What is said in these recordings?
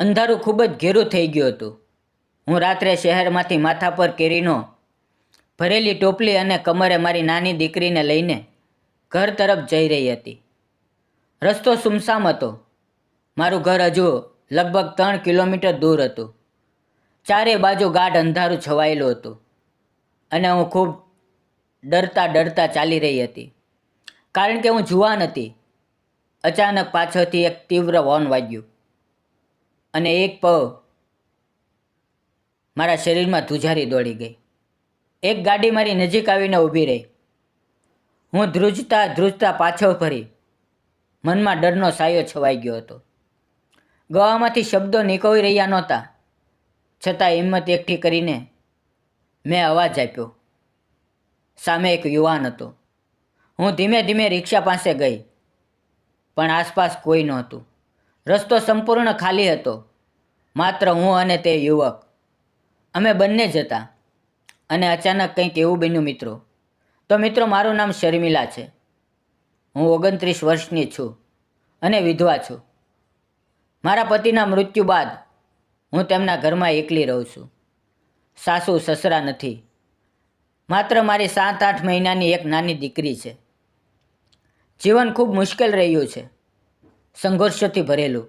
અંધારું ખૂબ જ ઘેરું થઈ ગયું હતું. હું રાત્રે શહેરમાંથી માથા પર કેરીનો ભરેલી ટોપલી અને કમરે મારી નાની દીકરીને લઈને ઘર તરફ જઈ રહી હતી. રસ્તો સુમસામ હતો. મારું ઘર હજુ લગભગ 3 કિલોમીટર દૂર હતું. ચારે બાજુ ગાઢ અંધારું છવાયેલું હતું અને હું ખૂબ ડરતા ચાલી રહી હતી, કારણ કે હું જુવાન હતી. અચાનક પાછળથી એક તીવ્ર હોર્ન વાગ્યું અને એક પવ મારા શરીરમાં ધ્રુજારી દોડી ગઈ. એક ગાડી મારી નજીક આવીને ઊભી રહી. હું ધ્રુજતા પાછળ ફરી. મનમાં ડરનો સાયો છવાઈ ગયો હતો. ગળામાંથી શબ્દો નીકળી રહ્યા નહોતા, છતાં હિંમત એકઠી કરીને મેં અવાજ આપ્યો. સામે એક યુવાન હતો. હું ધીમે ધીમે રિક્ષા પાસે ગઈ, પણ આસપાસ કોઈ નહોતું. રસ્તો સંપૂર્ણ ખાલી હતો. માત્ર હું અને તે યુવક. અમે બંને જ હતા. અને અચાનક કંઈક એવું બન્યું મિત્રો. તો મિત્રો, મારું નામ શર્મિલા છે. હું 29 વર્ષની છું અને વિધવા છું. મારા પતિના મૃત્યુ બાદ હું તેમના ઘરમાં એકલી રહું છું. સાસુ સસરા નથી. માત્ર મારી 7-8 મહિનાની એક નાની દીકરી છે. જીવન ખૂબ મુશ્કેલ રહ્યું છે, સંઘર્ષોથી ભરેલું.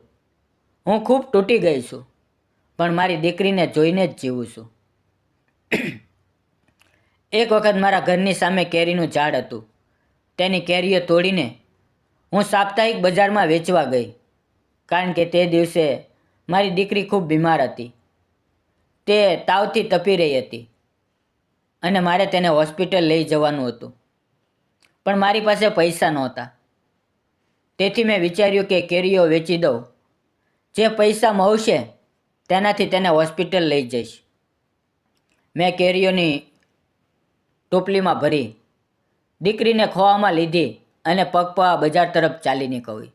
હું ખૂબ તૂટી ગઈ છું, પણ મારી દીકરીને જોઈને જ જીવું છું. એક વખત મારા ઘરની સામે કેરીનું ઝાડ હતું. તેની કેરીઓ તોડીને હું સાપ્તાહિક બજારમાં વેચવા ગઈ, કારણ કે તે દિવસે મારી દીકરી ખૂબ બીમાર હતી. તે તાવથી તપી રહી હતી અને મારે તેને હોસ્પિટલ લઈ જવાનું હતું, પણ મારી પાસે પૈસા નહોતા. તેથી મેં વિચાર્યું કે કેરીઓ વેચી દઉં. જે પૈસા મળશે તેનાથી તેને હોસ્પિટલ લઈ જઈશ. મેં કેરીઓની ટોપલીમાં ભરી, દીકરીને ખોળામાં લીધી અને પગપાળા બજાર તરફ ચાલી નીકળી.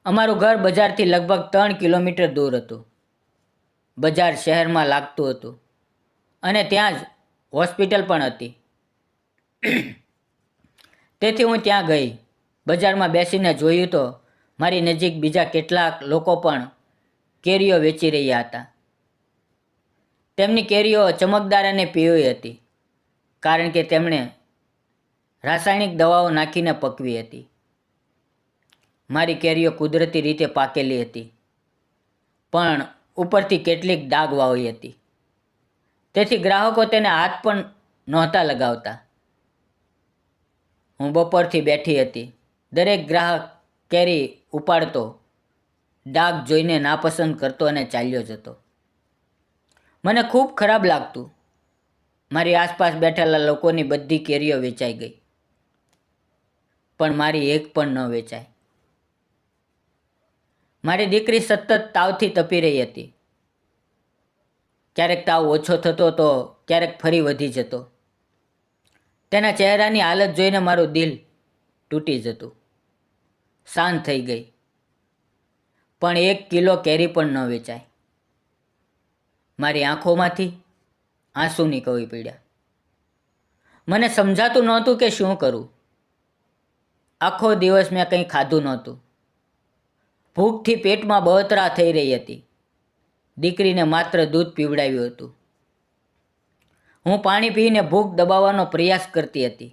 અમારું ઘર બજારથી લગભગ 3 કિલોમીટર દૂર હતું. બજાર શહેરમાં લાગતું હતું અને ત્યાં જ હોસ્પિટલ પણ હતી. તેથી હું ત્યાં ગઈ. બજારમાં બેસીને જોયું તો મારી નજીક બીજા કેટલાક લોકો પણ કેરીઓ વેચી રહ્યા હતા. તેમની કેરીઓ ચમકદાર અને પીળી હતી, કારણ કે તેમણે રાસાયણિક દવાઓ નાખીને પકવી હતી. મારી કેરીઓ કુદરતી રીતે પાકેલી હતી, પણ ઉપરથી કેટલીક ડાઘવાળી હતી. તેથી ગ્રાહકો તેને હાથ પણ નહોતા લગાવતા. હું બપોરથી બેઠી હતી. દરેક ગ્રાહક કેરી ઉપાડતો, ડાઘ જોઈને નાપસંદ કરતો અને ચાલ્યો જતો. મને ખૂબ ખરાબ લાગતું. મારી આસપાસ બેઠેલા લોકોની બધી કેરીઓ વેચાઈ ગઈ, પણ મારી એક પણ ન વેચાઈ. મારી દીકરી સતત તાવથી તપી રહી હતી. ક્યારેક તાવ ઓછો થતો તો ક્યારેક ફરી વધી જતો. તેના ચહેરાની હાલત જોઈને મારું દિલ તૂટી જતું. શાંત થઈ ગઈ, પણ 1 કિલો કેરી પણ ન વેચાય. મારી આંખોમાંથી આંસુ નીકળી પડ્યા. મને સમજાતું નહોતું કે શું કરું. આખો દિવસ મેં કંઈ ખાધું નહોતું. ભૂખથી પેટમાં બળતરા થઈ રહી હતી. દીકરીને માત્ર દૂધ પીવડાવ્યું હતું. હું પાણી પીને ભૂખ દબાવવાનો પ્રયાસ કરતી હતી.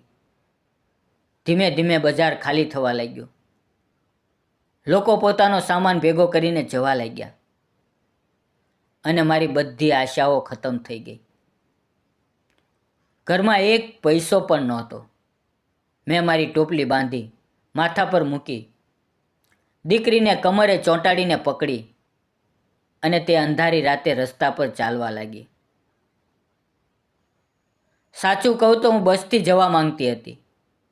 ધીમે ધીમે બજાર ખાલી થવા લાગ્યું. લોકો પોતાનો સામાન ભેગો કરીને જવા લાગ્યા અને મારી બધી આશાઓ ખતમ થઈ ગઈ. ઘરમાં એક પૈસો પણ નહોતો. મેં મારી ટોપલી બાંધી, માથા પર મૂકી, દીકરીને કમરે ચોંટાડીને પકડી અને તે અંધારી રાતે રસ્તા પર ચાલવા લાગી. સાચું કહું તો હું બસથી જવા માંગતી હતી,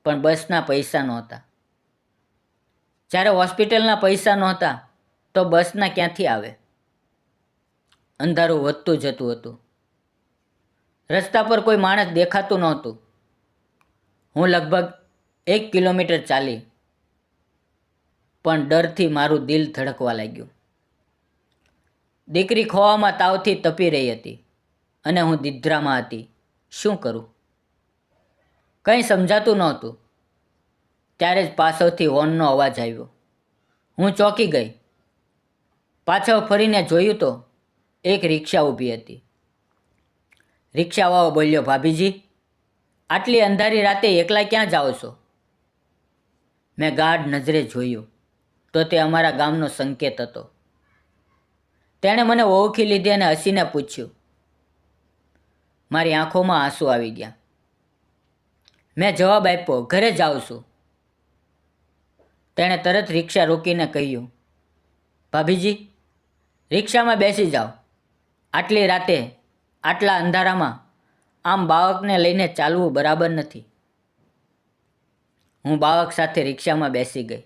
પણ બસના પૈસા નહોતા. જ્યારે હોસ્પિટલના પૈસા નહોતા તો બસના ક્યાંથી આવે? અંધારું વધતું જતું હતું. રસ્તા પર કોઈ માણસ દેખાતું નહોતું. હું લગભગ 1 કિલોમીટર ચાલી, પણ ડરથી મારું દિલ ધડકવા લાગ્યું. દીકરી ખોળામાં તાવથી તપી રહી હતી અને હું નિદ્રામાં હતી. શું કરું? કંઈ સમજાતું નહોતું. ત્યારે જ પાછળથી હોર્નનો અવાજ આવ્યો. હું ચોંકી ગઈ. પાછળ ફરીને જોયું તો એક રિક્ષા ઊભી હતી. રિક્ષાવાળો બોલ્યો, ભાભીજી, આટલી અંધારી રાતે એકલા ક્યાં જાઓ છો? મેં ગાઢ નજરે જોયું તો તે અમારા ગામનો સંકેત હતો. તેણે મને ઓળખી લીધી અને હસીને પૂછ્યું. મારી આંખોમાં આંસુ આવી ગયા. મેં જવાબ આપ્યો, ઘરે જાઉં છું. તેણે તરત રિક્ષા રોકીને કહ્યું, ભાભીજી, રિક્ષામાં બેસી જાઓ. આટલી રાતે આટલા અંધારામાં આમ બાળકને લઈને ચાલવું બરાબર નથી. હું બાળક સાથે રિક્ષામાં બેસી ગઈ,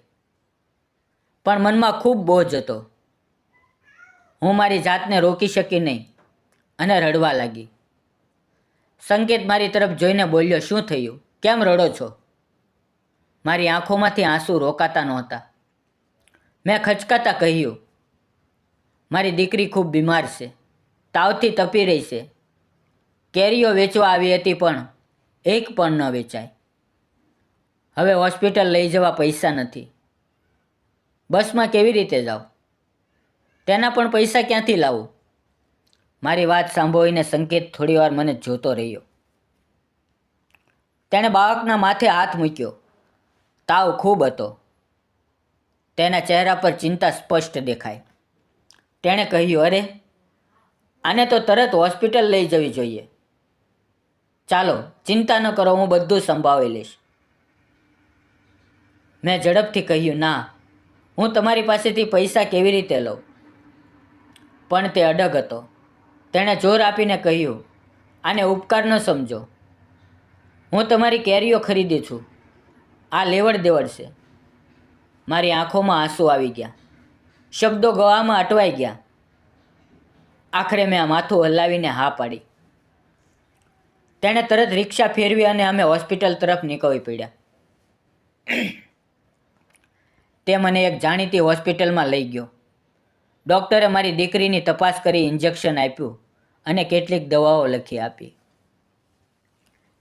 પણ મનમાં ખૂબ બોજ હતો. હું મારી જાતને રોકી શકી નહીં અને રડવા લાગી. સંકેત મારી તરફ જોઈને બોલ્યો, શું થયું? કેમ રડો છો? મારી આંખોમાંથી આંસુ રોકાતા નહોતા. મેં ખચકાતા કહ્યું, મારી દીકરી ખૂબ બીમાર છે, તાવથી તપી રહી છે. કેરીઓ વેચવા આવી હતી પણ એક પણ ન વેચાય. હવે હોસ્પિટલ લઈ જવા પૈસા નથી. બસમાં કેવી રીતે જાઉં? તેના પણ પૈસા ક્યાંથી લાવું? મારી વાત સાંભળીને સંકેત થોડીવાર મને જોતો રહ્યો. તેણે બાળકના માથે હાથ મૂક્યો. તાવ ખૂબ હતો. તેના ચહેરા પર ચિંતા સ્પષ્ટ દેખાય. તેણે કહ્યું, અરે, આને તો તરત હોસ્પિટલ લઈ જવી જોઈએ. ચાલો, ચિંતા ન કરો, હું બધું સંભાળી લઈશ. મેં ઝડપથી કહ્યું, ના, હું તમારી પાસેથી પૈસા કેવી રીતે લઉં? પણ તે અડગ હતો. તેણે જોર આપીને કહ્યું, આને ઉપકાર ન સમજો. હું તમારી કેરીઓ ખરીદી છું. આ લેવડ દેવડ છે. મારી આંખોમાં આંસુ આવી ગયા. શબ્દો ગળામાં અટવાઈ ગયા. આખરે મેં માથું હલાવીને હા પાડી. તેણે તરત રિક્ષા ફેરવી અને અમે હોસ્પિટલ તરફ નીકળી પડ્યા. તે મને એક જાણીતી હોસ્પિટલમાં લઈ ગયો. ડૉક્ટરે મારી દીકરીની તપાસ કરી ઇન્જેક્શન આપ્યું અને કેટલીક દવાઓ લખી આપી.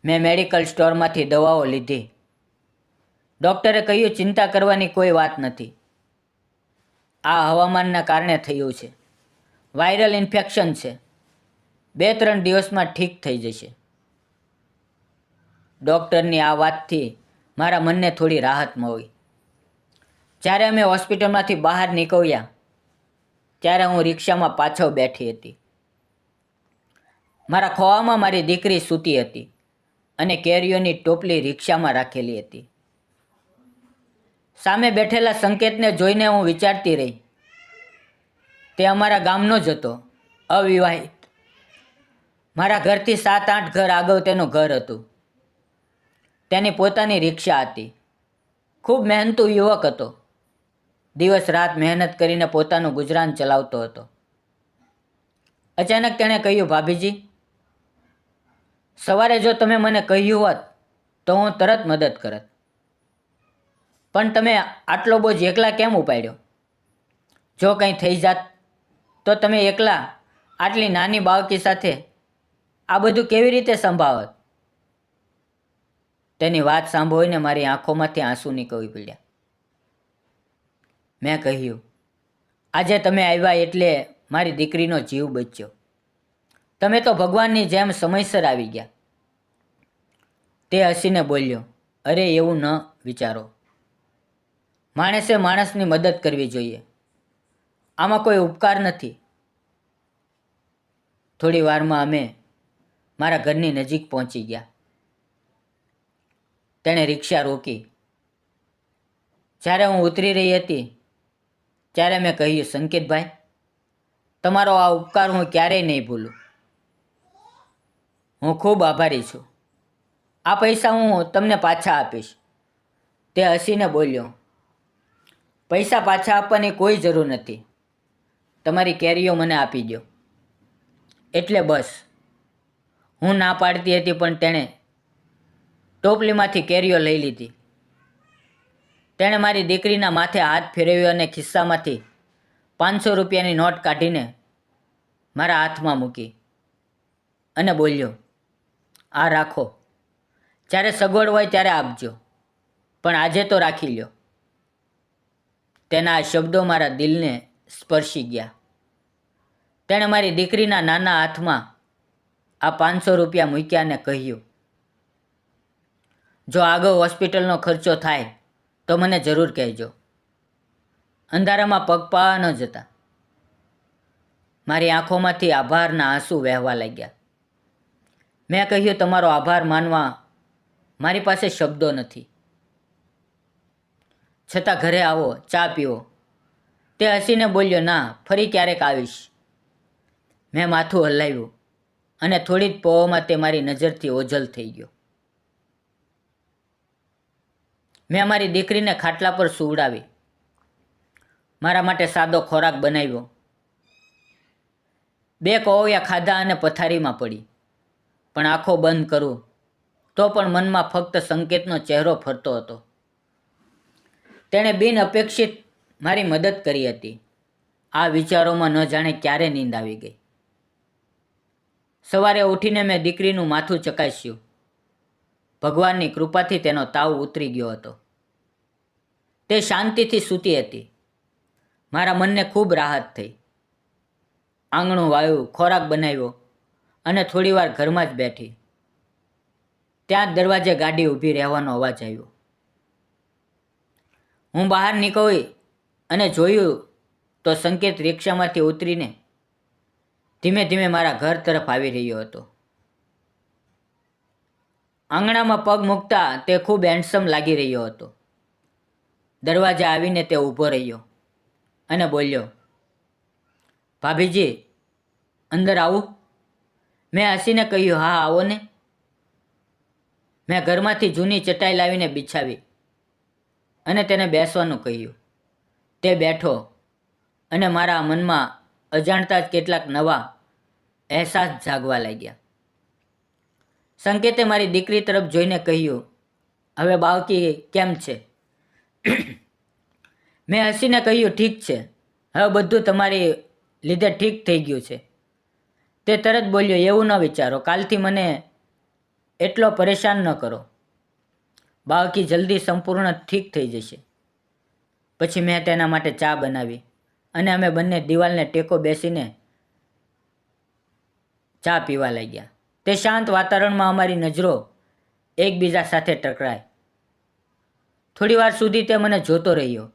મેં મેડિકલ સ્ટોરમાંથી દવાઓ લીધી. ડૉક્ટરે કહ્યું, ચિંતા કરવાની કોઈ વાત નથી. આ હવામાનના કારણે થયું છે. વાયરલ ઇન્ફેક્શન છે. 2-3 દિવસમાં ઠીક થઈ જશે. ડૉક્ટરની આ વાતથી મારા મનને થોડી રાહત મળી. જ્યારે અમે હોસ્પિટલમાંથી બહાર નીકળ્યા ત્યારે હું રિક્ષામાં પાછળ બેઠી હતી. મારા ખોળામાં મારી દીકરી સૂતી હતી અને કેરીઓની ટોપલી રિક્ષામાં રાખેલી હતી. સામે બેઠેલા સંકેતને જોઈને હું વિચારતી રહી. તે અમારા ગામનો જ હતો, અવિવાહિત. મારા ઘરથી 7-8 ઘર આગળ તેનું ઘર હતું. તેની પોતાની રિક્ષા હતી. ખૂબ મહેનતુ યુવક હતો. દિવસ રાત મહેનત કરીને પોતાનું ગુજરાન ચલાવતો હતો. અચાનક તેણે કહ્યું, ભાભીજી, સવારે જો તમે મને કહ્યું હોત તો હું તરત મદદ કરત. પણ તમે આટલો બોજ એકલા કેમ ઉપાડ્યો? જો કંઈ થઈ જાત તો તમે એકલા આટલી નાની બાળકી સાથે આ બધું કેવી રીતે સંભાળત? તેની વાત સાંભળીને મારી આંખોમાંથી આંસુ નીકળી પડ્યા. મેં કહ્યું, આજે તમે આવ્યા એટલે મારી દીકરીનો જીવ બચ્યો. તમે તો ભગવાનની જેમ સમયસર આવી ગયા. તે હસીને બોલ્યો, અરે, એવું ન વિચારો. માણસે માણસની મદદ કરવી જોઈએ. આમાં કોઈ ઉપકાર નથી. થોડી વારમાં અમે મારા ઘરની નજીક પહોંચી ગયા. તેણે રિક્ષા રોકી. જ્યારે હું ઉતરી રહી હતી ત્યારે મેં કહ્યું, સંકેતભાઈ, તમારો આ ઉપકાર હું ક્યારેય નહીં ભૂલું. હું ખૂબ આભારી છું. આ પૈસા હું તમને પાછા આપીશ. તે હસીને બોલ્યો, પૈસા પાછા આપવાની કોઈ જરૂર નથી. તમારી કેરીઓ મને આપી દો. એટલે બસ. હું ના પાડતી હતી પણ તેણે ટોપલીમાંથી કેરીઓ લઈ લીધી. તેણે મારી દીકરીના માથે હાથ ફેરવ્યો અને ખિસ્સામાંથી 500 રૂપિયાની નોટ કાઢીને મારા હાથમાં મૂકી અને બોલ્યો, આ રાખો. જ્યારે સગવડ હોય ત્યારે આપજો, પણ આજે તો રાખી લ્યો. તેના આ શબ્દો મારા દિલને સ્પર્શી ગયા. તેણે મારી દીકરીના નાના હાથમાં આ 500 રૂપિયા મૂક્યા અને કહ્યું, જો આગળ હોસ્પિટલનો ખર્ચો થાય તો મને જરૂર કહેજો. અંધારામાં પગપાળા ન જતા. મારી આંખોમાંથી આભારના આંસુ વહેવા લાગ્યા. મેં કહ્યું, તમારો આભાર માનવા મારી પાસે શબ્દો નથી. છતાં ઘરે આવો, ચા પીવો. તે હસીને બોલ્યો, ના, ફરી ક્યારેક આવીશ. મેં માથું હલાવ્યું અને થોડી જ પહોળમાં તે મારી નજરથી ઓझલ થઈ ગયો. મેં મારી દીકરીને ખાટલા પર સુવડાવી. મારા માટે સાદો ખોરાક બનાવ્યો. 2 કોળિયા ખાધા અને પથારીમાં પડી. પણ આંખો બંધ કરું તો પણ મનમાં ફક્ત સંકેતનો ચહેરો ફરતો હતો. તેણે બિનઅપેક્ષિત મારી મદદ કરી હતી. આ વિચારોમાં ન જાણે ક્યારે નીંદ આવી ગઈ. સવારે ઉઠીને મેં દીકરીનું માથું ચકાસ્યું. ભગવાનની કૃપાથી તેનો તાવ ઉતરી ગયો હતો. તે શાંતિથી સૂતી હતી. મારા મનને ખૂબ રાહત થઈ. આંગણું વાયું, ખોરાક બનાવ્યો અને થોડીવાર ઘરમાં જ બેઠી. ત્યાં જ દરવાજે ગાડી ઊભી રહેવાનો અવાજ આવ્યો. હું બહાર નીકળી અને જોયું તો સંકેત રિક્ષામાંથી ઉતરીને ધીમે ધીમે મારા ઘર તરફ આવી રહ્યો હતો. આંગણામાં પગ મૂકતા તે ખૂબ હેન્ડસમ લાગી રહ્યો હતો. દરવાજે આવીને તે ઊભો રહ્યો અને બોલ્યો, ભાભીજી, અંદર આવું? મેં હસીને કહ્યું, હા, આવો ને. મેં ઘરમાંથી જૂની ચટાઈ લાવીને બિછાવી અને તેને બેસવાનું કહ્યું. તે બેઠો અને મારા મનમાં અજાણતા જ કેટલાક નવા અહેસાસ જાગવા લાગ્યા. સંકેતે મારી દીકરી તરફ જોઈને કહ્યું, હવે બાળકી કેમ છે? મેં હસીને કહ્યું, ઠીક છે, હવે બધું તમારી લીધે ઠીક થઈ ગયું છે. તે તરત બોલ્યો, એવું ન વિચારો, કાલથી મને એટલો પરેશાન ન કરો. બાળકી જલ્દી સંપૂર્ણ ઠીક થઈ જશે. પછી મેં તેના માટે ચા બનાવી અને અમે બંને દિવાલને ટેકો બેસીને ચા પીવા લાગ્યા. તે શાંત વાતાવરણમાં અમારી નજરો એકબીજા સાથે ટકરાય. થોડીવાર સુધી તે મને જોતો રહ્યો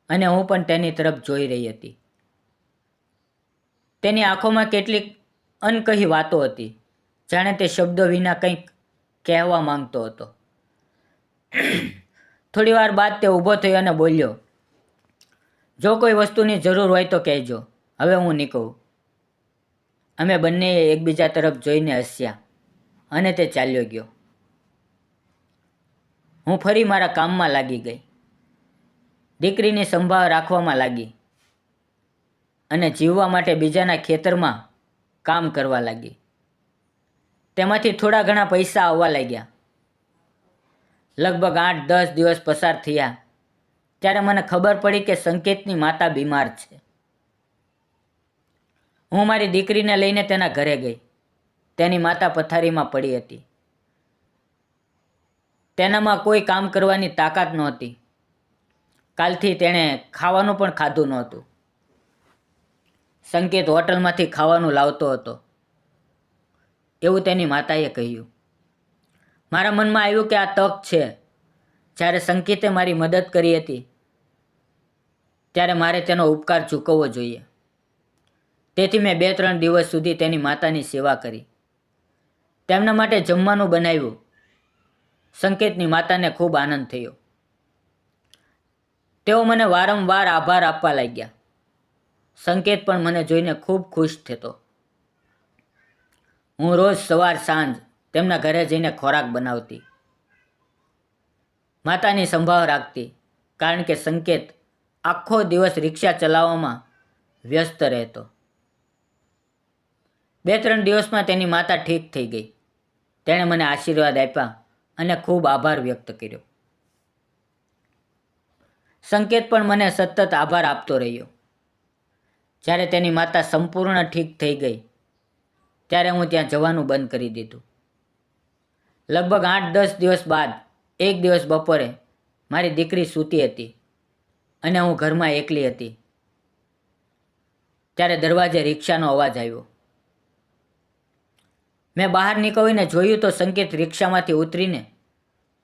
અને હું પણ તેની તરફ જોઈ રહી હતી. તેની આંખોમાં કેટલીક અનકહી વાતો હતી, જાણે તે શબ્દો વિના કંઈક કહેવા માંગતો હતો. થોડીવાર બાદ તે ઊભો થયો અને બોલ્યો, જો કોઈ વસ્તુની જરૂર હોય તો કહેજો, હવે હું નીકળું. અમે બંનેએ એકબીજા તરફ જોઈને હસ્યા અને તે ચાલ્યો ગયો. હું ફરી મારા કામમાં લાગી ગઈ. દીકરીની સંભાળ રાખવામાં લાગી અને જીવવા માટે બીજાના ખેતરમાં કામ કરવા લાગી. તેમાંથી થોડા ઘણા પૈસા આવવા લાગ્યા. લગભગ 8-10 દિવસ પસાર થયા ત્યારે મને ખબર પડી કે સંકેતની માતા બીમાર છે. હું મારી દીકરીને લઈને તેના ઘરે ગઈ. તેની માતા પથારીમાં પડી હતી. તેનામાં કોઈ કામ કરવાની તાકાત નહોતી. કાલથી તેણે ખાવાનું પણ ખાધું નહોતું. સંકેત હોટલમાંથી ખાવાનું લાવતો હતો એવું તેની માતાએ કહ્યું. મારા મનમાં આવ્યું કે આ તક છે. જ્યારે સંકેતે મારી મદદ કરી હતી ત્યારે મારે તેનો ઉપકાર ચૂકવવો જોઈએ. તેથી મેં 2-3 દિવસ સુધી તેની માતાની સેવા કરી. તેમના માટે જમવાનું બનાવ્યું. સંકેતની માતાને ખૂબ આનંદ થયો. તેઓ મને વારંવાર આભાર આપવા લાગ્યા. સંકેત પણ મને જોઈને ખૂબ ખુશ થતો. હું રોજ સવાર સાંજ તેમના ઘરે જઈને ખોરાક બનાવતી, માતાની સંભાળ રાખતી, કારણ કે સંકેત આખો દિવસ રિક્ષા ચલાવવામાં વ્યસ્ત રહેતો. 2-3 દિવસમાં તેની માતા ઠીક થઈ ગઈ. તેણે મને આશીર્વાદ આપ્યા અને ખૂબ આભાર વ્યક્ત કર્યો. સંકેત પણ મને સતત આભાર આપતો રહ્યો. જ્યારે તેની માતા સંપૂર્ણ ઠીક થઈ ગઈ ત્યારે હું ત્યાં જવાનું બંધ કરી દીધું. લગભગ 8-10 દિવસ બાદ એક દિવસ બપોરે મારી દીકરી સૂતી હતી અને હું ઘરમાં એકલી હતી. ત્યારે દરવાજે રિક્ષાનો અવાજ આવ્યો. મેં બહાર નીકળીને જોયું તો સંકેત રિક્ષામાંથી ઉતરીને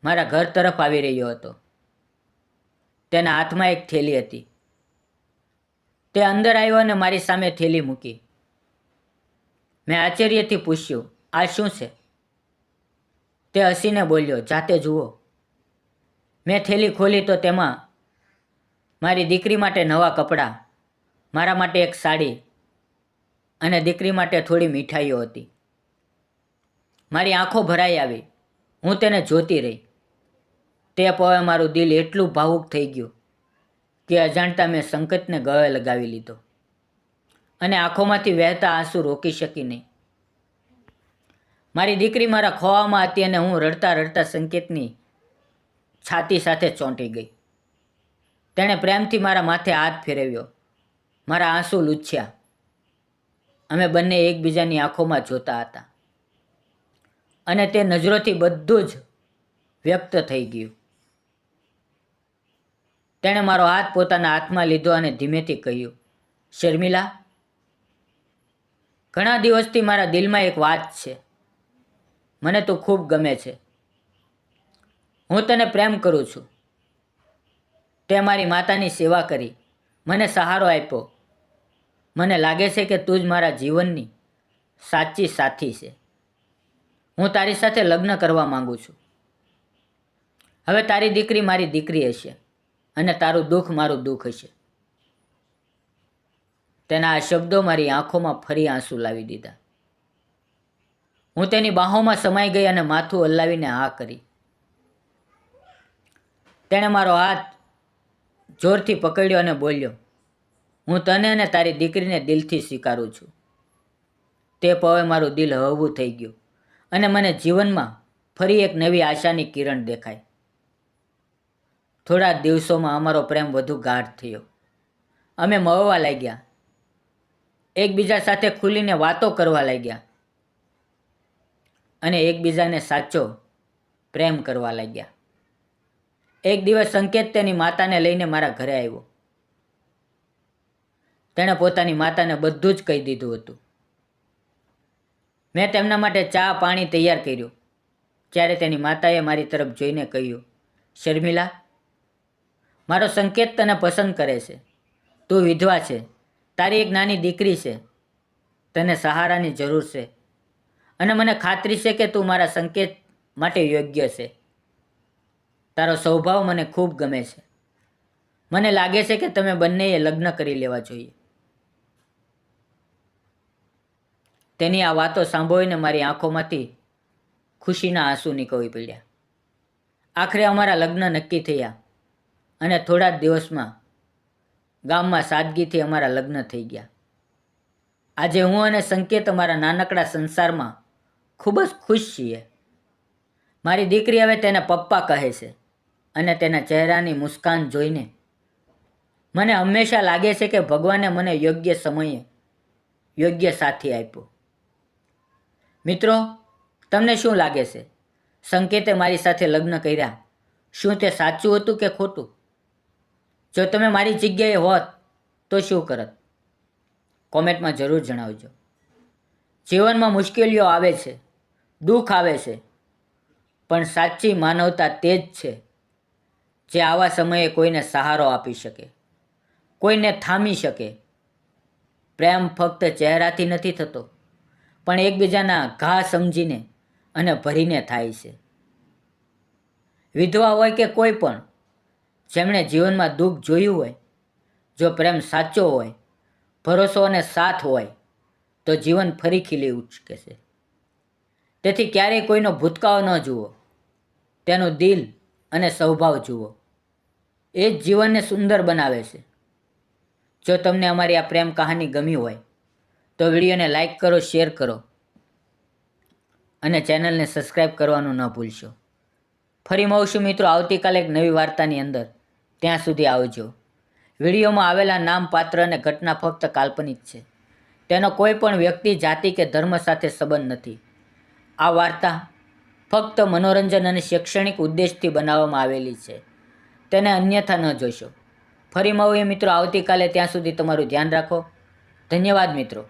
મારા ઘર તરફ આવી રહ્યો હતો. તેના હાથમાં એક થેલી હતી. તે અંદર આવ્યો અને મારી સામે થેલી મૂકી. મેં આશ્ચર્યથી પૂછ્યું, આ શું છે? તે હસીને બોલ્યો, જાતે જુઓ. મેં થેલી ખોલી તો તેમાં મારી દીકરી માટે નવા કપડાં, મારા માટે એક સાડી અને દીકરી માટે થોડી મીઠાઈઓ હતી. મારી આંખો ભરાઈ આવી. હું તેને જોતી રહી. તે પળે મારું દિલ એટલું ભાવુક થઈ ગયું કે અજાણતા મેં સંકેતને ગળે લગાવી લીધો અને આંખોમાંથી વહેતા આંસુ રોકી શકી નહીં. મારી દીકરી મારા ખોળામાં હતી અને હું રડતા રડતા સંકેતની છાતી સાથે ચોંટી ગઈ. તેણે પ્રેમથી મારા માથે હાથ ફેરવ્યો, મારા આંસુ લૂછ્યા. અમે બંને એકબીજાની આંખોમાં જોતા હતા અને તે નજરોથી બધું જ વ્યક્ત થઈ ગયું. તેણે મારો હાથ પોતાના હાથમાં લીધો અને ધીમેથી કહ્યું, શર્મિલા, ઘણા દિવસથી મારા દિલમાં એક વાત છે. મને તું ખૂબ ગમે છે. હું તને પ્રેમ કરું છું. તે મારી માતાની સેવા કરી, મને સહારો આપ્યો. મને લાગે છે કે તું જ મારા જીવનની સાચી સાથી છે. હું તારી સાથે લગ્ન કરવા માંગુ છું. હવે તારી દીકરી મારી દીકરી હશે અને તારું દુઃખ મારું દુઃખ હશે. તેના આ શબ્દો મારી આંખોમાં ફરી આંસુ લાવી દીધા. હું તેની બાહોમાં સમાઈ ગઈ અને માથું હલાવીને હા કરી. તેણે મારો હાથ જોરથી પકડ્યો અને બોલ્યો, હું તને અને તારી દીકરીને દિલથી સ્વીકારું છું. તે પળે મારું દિલ હળવું થઈ ગયું અને મને જીવનમાં ફરી એક નવી આશાની કિરણ દેખાઈ. થોડા દિવસોમાં અમારો પ્રેમ વધુ ગાઢ થયો. અમે મળવા લાગ્યા, એકબીજા સાથે ખુલીને વાતો કરવા લાગ્યા અને એકબીજાને સાચો પ્રેમ કરવા લાગ્યા. એક દિવસ સંકેત તેની માતાને લઈને મારા ઘરે આવ્યો. તેણે પોતાની માતાને બધું જ કહી દીધું હતું. મેં તેમના માટે ચા પાણી તૈયાર કર્યું. ત્યારે તેની માતાએ મારી તરફ જોઈને કહ્યું, શર્મિલા, મારો સંકેત તને પસંદ કરે છે. તું વિધવા છે. તારી એક નાની દીકરી છે. તને સહારાની જરૂર છે અને મને ખાતરી છે કે તું મારા સંકેત માટે યોગ્ય છે. તારો સ્વભાવ મને ખૂબ ગમે છે. મને લાગે છે કે તમે બંનેએ લગ્ન કરી લેવા જોઈએ. તેની આ વાતો સાંભળીને મારી આંખોમાંથી ખુશીના આંસુ નીકળી પડ્યા. આખરે અમારા લગ્ન નક્કી થયા અને થોડા જ દિવસમાં ગામમાં સાદગીથી અમારા લગ્ન થઈ ગયા. આજે હું અને સંકેત અમારા નાનકડા સંસારમાં ખૂબ જ ખુશ છીએ. મારી દીકરી હવે તેને પપ્પા કહે છે અને તેના ચહેરાની મુસ્કાન જોઈને મને હંમેશા લાગે છે કે ભગવાને મને યોગ્ય સમયે યોગ્ય સાથી આપ્યો. મિત્રો, તમને શું લાગે છે? સંકેતે મારી સાથે લગ્ન કર્યા, શું તે સાચું હતું કે ખોટું? જો તમે મારી જગ્યાએ હોત તો શું કરત? કોમેન્ટમાં જરૂર જણાવજો. જીવનમાં મુશ્કેલીઓ આવે છે, દુઃખ આવે છે, પણ સાચી માનવતા તે જ છે જે આવા સમયે કોઈને સહારો આપી શકે, કોઈને થામી શકે. પ્રેમ ફક્ત ચહેરાથી નથી થતો, પણ એકબીજાના ઘા સમજીને અને ભરીને થાય છે. વિધવા હોય કે કોઈ પણ, જેમણે જીવનમાં દુઃખ જોયું હોય, જો પ્રેમ સાચો હોય, ભરોસો અને સાથ હોય તો જીવન ફરી ખીલી ઉઠશે છે. તેથી ક્યારેય કોઈનો ભૂતકાળ ન જુઓ, તેનું દિલ અને સ્વભાવ જુઓ. એ જ જીવનને સુંદર બનાવે છે. જો તમને અમારી આ પ્રેમ કહાની ગમી હોય તો વિડીયોને લાઈક કરો, શેર કરો અને ચેનલને સબસ્ક્રાઈબ કરવાનું ન ભૂલશો. ફરી મળશું મિત્રો આવતીકાલે એક નવી વાર્તાની અંદર. ત્યાં સુધી આવજો. વિડીયોમાં આવેલા નામ, પાત્ર અને ઘટના ફક્ત કાલ્પનિક છે. તેનો કોઈ પણ વ્યક્તિ, જાતિ કે ધર્મ સાથે સંબંધ નથી. આ વાર્તા ફક્ત મનોરંજન અને શૈક્ષણિક ઉદ્દેશથી બનાવવામાં આવેલી છે. તેને અન્યથા ન જોશો. ફરી મળીએ મિત્રો આવતીકાલે. ત્યાં સુધી તમારું ધ્યાન રાખો. ધન્યવાદ મિત્રો.